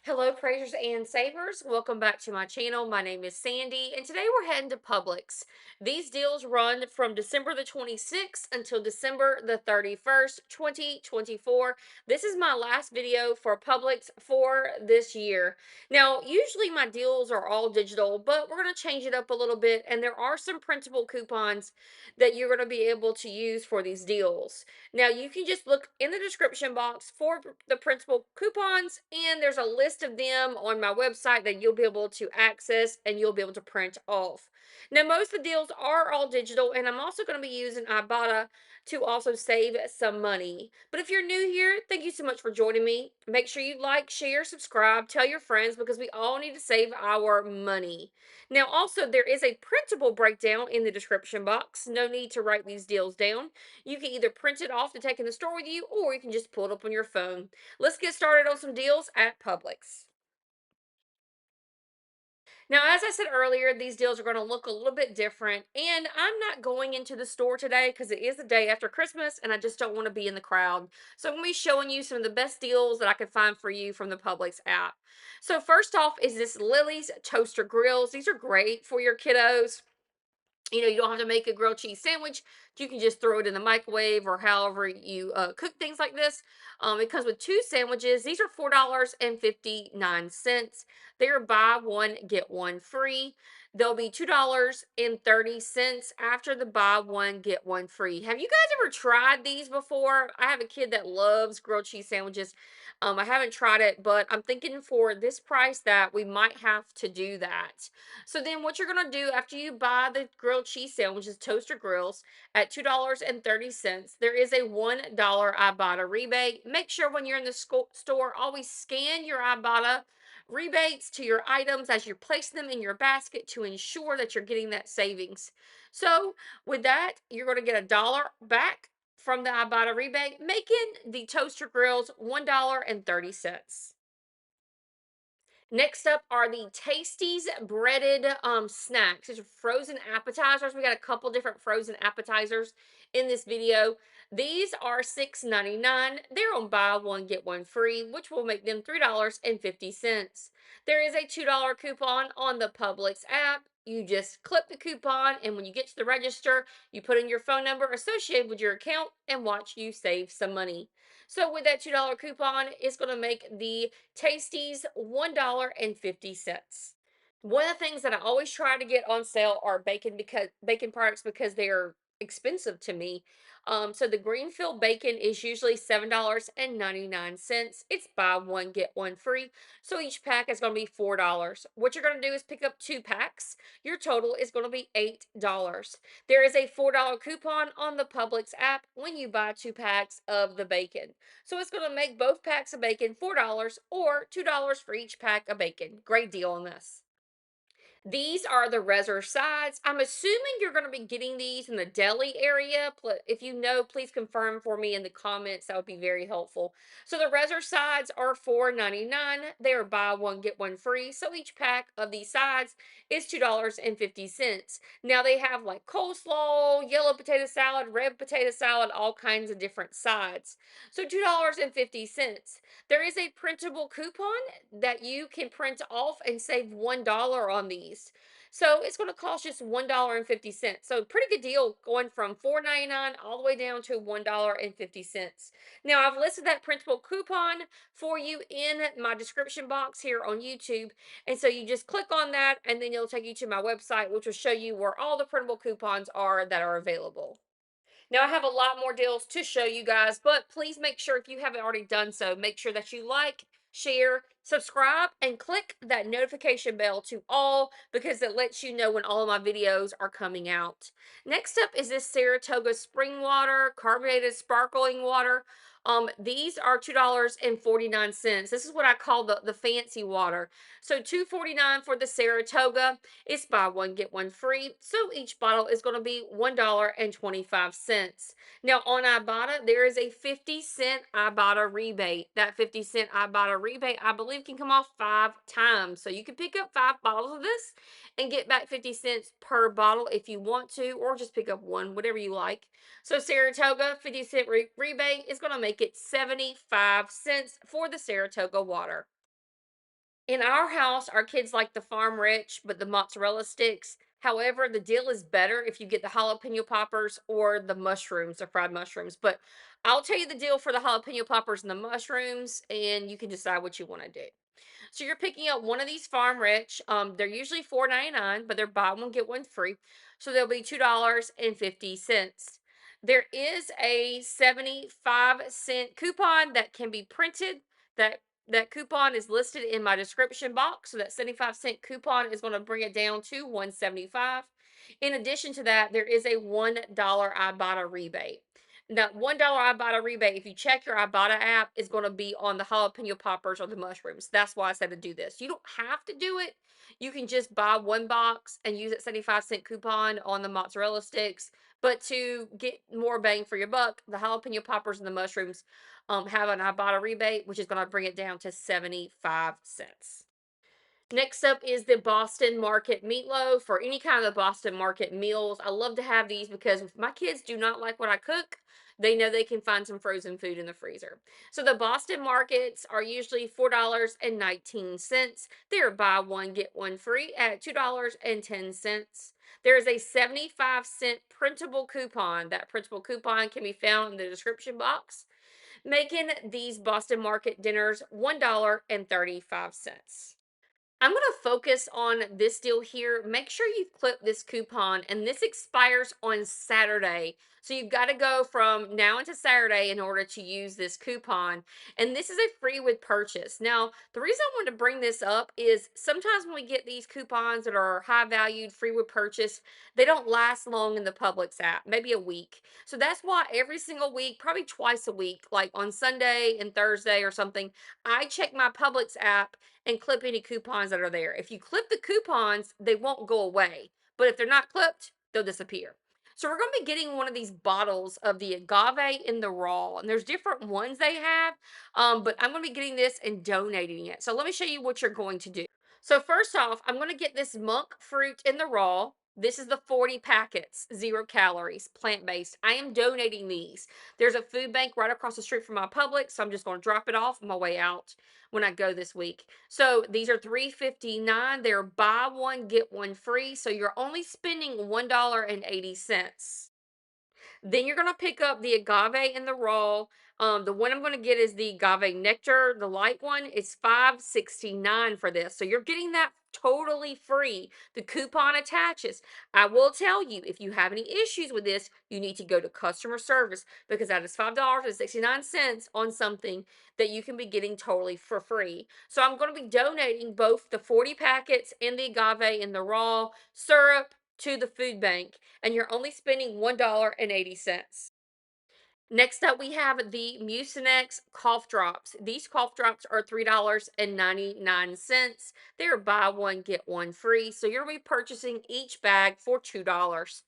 Hello, praisers and savers. Welcome back to my channel. My name is Sandy, and today we're heading to Publix. These deals run from December the 26th until December the 31st, 2024. This is my last video for Publix for this year. Now, usually my deals are all digital, but we're going to change it up a little bit, and there are some printable coupons that you're going to be able to use for these deals. Now, you can just look in the description box for the printable coupons, and there's a list of them on my website that you'll be able to access and you'll be able to print off. Now, most of the deals are all digital, and I'm also going to be using Ibotta to also save some money. But if you're new here, thank you so much for joining me. Make sure you like, share, subscribe, tell your friends because we all need to save our money. Now, also, there is a printable breakdown in the description box. No need to write these deals down. You can either print it off to take in the store with you, or you can just pull it up on your phone. Let's get started on some deals at Publix. Now, as I said earlier, these deals are going to look a little bit different, and I'm not going into the store today because it is the day after Christmas and I just don't want to be in the crowd. So, I'm going to be showing you some of the best deals that I could find for you from the Publix app. So, first off is this Lily's Toaster Grills. These are great for your kiddos. You don't have to make a grilled cheese sandwich. You can just throw it in the microwave or however you cook things like this. It comes with two sandwiches. These are $4.59. They're buy one, get one free. They'll be $2.30 after the buy one, get one free. Have you guys ever tried these before? I have a kid that loves grilled cheese sandwiches. I haven't tried it, but I'm thinking for this price that we might have to do that. So then what you're going to do after you buy the grilled cheese sandwiches, Toaster Grills, at $2.30, there is a $1 Ibotta rebate. Make sure when you're in the store, always scan your Ibotta rebates to your items as you place them in your basket to ensure that you're getting that savings. So with that, you're going to get $1 back from the Ibotta rebate, making the Toaster Grills $1.30. Next up are the Tasties breaded snacks. These are frozen appetizers. We got a couple different frozen appetizers in this video. These are $6.99. They're on buy one get one free, which will make them $3.50. There is a $2 coupon on the Publix app. You just clip the coupon, and when you get to the register, you put in your phone number associated with your account and watch you save some money. So with that $2 coupon, it's going to make the Tasties $1.50. One of the things that I always try to get on sale are bacon products because they are expensive to me. So the Greenfield bacon is usually $7.99. It's buy one get one free. So each pack is going to be $4. What you're going to do is pick up two packs. Your total is going to be $8. There is a $4 coupon on the Publix app when you buy two packs of the bacon. So it's going to make both packs of bacon $4 or $2 for each pack of bacon. Great deal on this. These are the Reser sides. I'm assuming you're going to be getting these in the deli area. If you know, please confirm for me in the comments. That would be very helpful. So the Reser sides are $4.99. They are buy one, get one free. So each pack of these sides is $2.50. Now they have like coleslaw, yellow potato salad, red potato salad, all kinds of different sides. So $2.50. There is a printable coupon that you can print off and save $1 on these. So it's going to cost just $1.50. So pretty good deal going from $4.99 all the way down to $1.50. Now I've listed that printable coupon for you in my description box here on YouTube. And so you just click on that and then it'll take you to my website, which will show you where all the printable coupons are that are available. Now, I have a lot more deals to show you guys, but please make sure if you haven't already done so, make sure that you like, share, subscribe, and click that notification bell to all because it lets you know when all of my videos are coming out. Next up is this Saratoga spring water, carbonated sparkling water. These are $2.49. This is what I call the fancy water. So $2.49 for the Saratoga. It's buy one, get one free. So each bottle is going to be $1.25. Now on Ibotta, there is a 50-cent Ibotta rebate. That 50-cent Ibotta rebate, I believe, can come off 5 times. So you can pick up 5 bottles of this and get back 50 cents per bottle if you want to, or just pick up one, whatever you like. So Saratoga 50-cent rebate is going to make it 75 cents for the Saratoga water. In our house, our kids like the Farm Rich, but the mozzarella sticks. However, the deal is better if you get the jalapeno poppers or the mushrooms, the fried mushrooms. But I'll tell you the deal for the jalapeno poppers and the mushrooms, and you can decide what you want to do. So you're picking up one of these Farm Rich. They're usually $4.99, but they're buy one get one free. So they'll be $2.50. There is a 75-cent coupon that can be printed. That coupon is listed in my description box. So that 75-cent coupon is going to bring it down to 175. In addition to that, there is a $1 Ibotta rebate. Now, $1 Ibotta rebate, if you check your Ibotta app, is going to be on the jalapeno poppers or the mushrooms. That's why I said to do this. You don't have to do it. You can just buy one box and use that 75-cent coupon on the mozzarella sticks. But to get more bang for your buck, the jalapeno poppers and the mushrooms have an Ibotta rebate, which is going to bring it down to 75 cents. Next up is the Boston Market meatloaf or any kind of the Boston Market meals. I love to have these because if my kids do not like what I cook, they know they can find some frozen food in the freezer. So the Boston Markets are usually $4.19. They're buy one get one free at $2.10. There is a 75-cent printable coupon. That printable coupon can be found in the description box, making these Boston Market dinners $1.35. I'm going to focus on this deal here. Make sure you clip this coupon, and this expires on Saturday. So you've got to go from now into Saturday in order to use this coupon. And this is a free with purchase. Now, the reason I wanted to bring this up is sometimes when we get these coupons that are high valued, free with purchase, they don't last long in the Publix app, maybe a week. So that's why every single week, probably twice a week, like on Sunday and Thursday or something, I check my Publix app and clip any coupons that are there. If you clip the coupons, they won't go away. But if they're not clipped, they'll disappear. So we're going to be getting one of these bottles of the agave in the raw. And there's different ones they have. But I'm going to be getting this and donating it. So let me show you what you're going to do. So first off, I'm going to get this monk fruit in the raw. This is the 40 packets, 0 calories, plant-based. I am donating these. There's a food bank right across the street from my Publix, so I'm just going to drop it off on my way out when I go this week. So these are $3.59. They're buy one get one free, so you're only spending $1.80. Then you're gonna pick up the agave in the raw. The one I'm gonna get is the agave nectar, the light one. It's $5.69 for this. So you're getting that totally free. The coupon attaches. I will tell you, if you have any issues with this, you need to go to customer service because that is $5.69 on something that you can be getting totally for free. So I'm going to be donating both the 40 packets and the agave in the raw syrup to the food bank, and you're only spending $1.80. Next up, we have the Mucinex cough drops. These cough drops are $3.99. They're buy one, get one free. So you're repurchasing each bag for $2.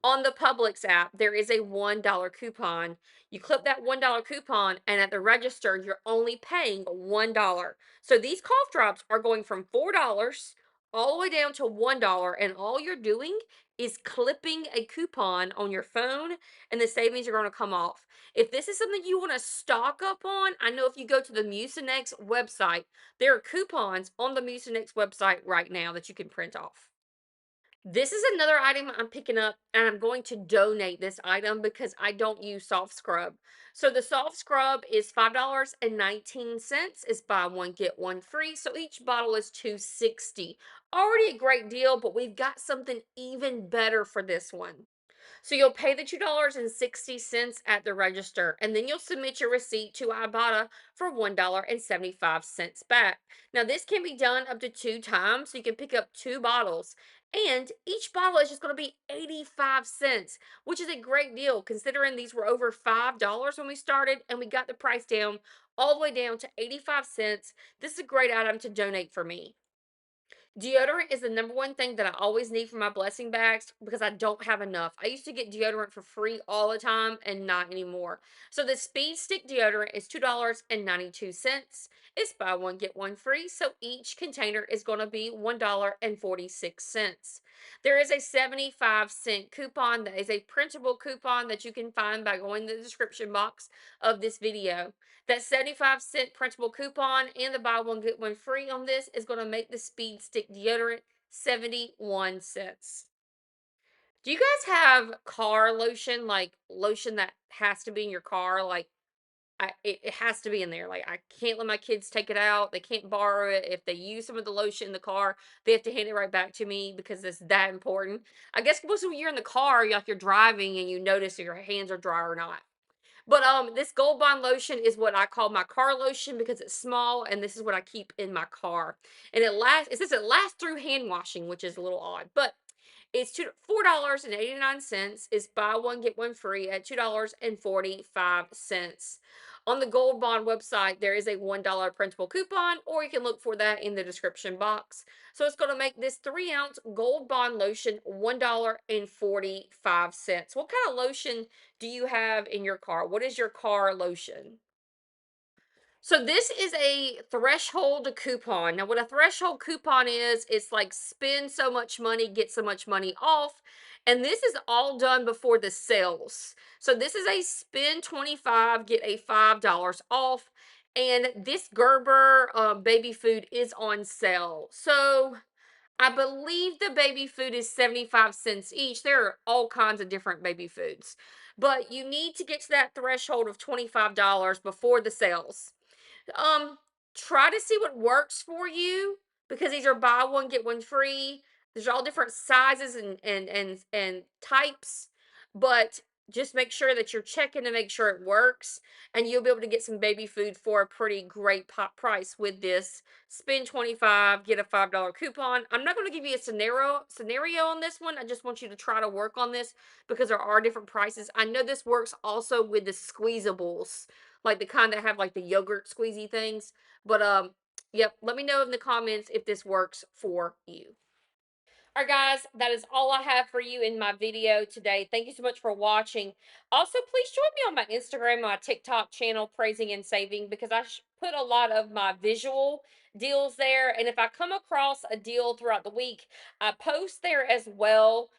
On the Publix app, there is a $1 coupon. You clip that $1 coupon, and at the register, you're only paying $1. So these cough drops are going from $4 all the way down to $1, and all you're doing is clipping a coupon on your phone, and the savings are going to come off. If this is something you want to stock up on, I know if you go to the Mucinex website, there are coupons on the Mucinex website right now that you can print off. This is another item I'm picking up, and I'm going to donate this item because I don't use soft scrub. So the soft scrub is $5.19. It's buy one get one free. So each bottle is $2.60. Already a great deal, but we've got something even better for this one. So you'll pay the $2.60 at the register, and then you'll submit your receipt to Ibotta for $1.75 back. Now, this can be done up to 2 times, so you can pick up 2 bottles. And each bottle is just going to be 85 cents, which is a great deal considering these were over $5 when we started, and we got the price down all the way down to 85 cents. This is a great item to donate for me. Deodorant is the number one thing that I always need for my blessing bags because I don't have enough. I used to get deodorant for free all the time and not anymore. So the Speed Stick deodorant is $2.92. It's buy one, get one free. So each container is going to be $1.46. There is a 75-cent coupon that is a printable coupon that you can find by going to the description box of this video. That 75-cent printable coupon and the buy one get one free on this is going to make the Speed Stick deodorant 71 cents. Do you guys have car lotion, like lotion that has to be in your car? Like it has to be in there. Like I can't let my kids take it out. They can't borrow it. If they use some of the lotion in the car, they have to hand it right back to me because it's that important. I guess most of you're in the car, like you're driving and you notice if your hands are dry or not. But this Gold Bond lotion is what I call my car lotion because it's small, and this is what I keep in my car. And it lasts. It says it lasts through hand washing, which is a little odd, but it's $4.89. It's buy one get one free at $2.45. On the Gold Bond website, there is a $1 printable coupon, or you can look for that in the description box. So it's going to make this 3-ounce Gold Bond lotion $1.45. What kind of lotion do you have in your car? What is your car lotion? So this is a threshold coupon. Now, what a threshold coupon is, it's like spend so much money, get so much money off. And this is all done before the sales. So this is a spend 25, get a $5 off. And this Gerber baby food is on sale. So I believe the baby food is 75 cents each. There are all kinds of different baby foods. But you need to get to that threshold of $25 before the sales. Um, Try to see what works for you because these are buy one get one free. There's all different sizes and types, but just make sure that you're checking to make sure it works, and you'll be able to get some baby food for a pretty great pop price with this. Spend 25, get a $5 coupon. I'm not going to give you a scenario on this one. I just want you to try to work on this because there are different prices. I know this works also with the squeezables, like the kind that have like the yogurt squeezy things. But yep, let me know in the comments if this works for you. All right, guys, that is all I have for you in my video today. Thank you so much for watching. Also, please join me on my Instagram, my TikTok channel, Praising and Saving, because I put a lot of my visual deals there. And if I come across a deal throughout the week, I post there as well.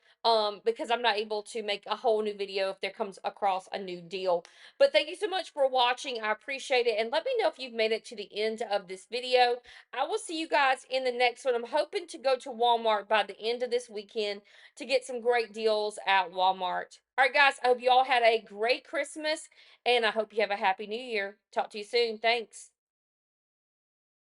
Because I'm not able to make a whole new video if there comes across a new deal. But thank you so much for watching. I appreciate it. And let me know if you've made it to the end of this video. I will see you guys in the next one. I'm hoping to go to Walmart by the end of this weekend to get some great deals at Walmart. All right, guys, I hope you all had a great Christmas, and I hope you have a happy new year. Talk to you soon. Thanks.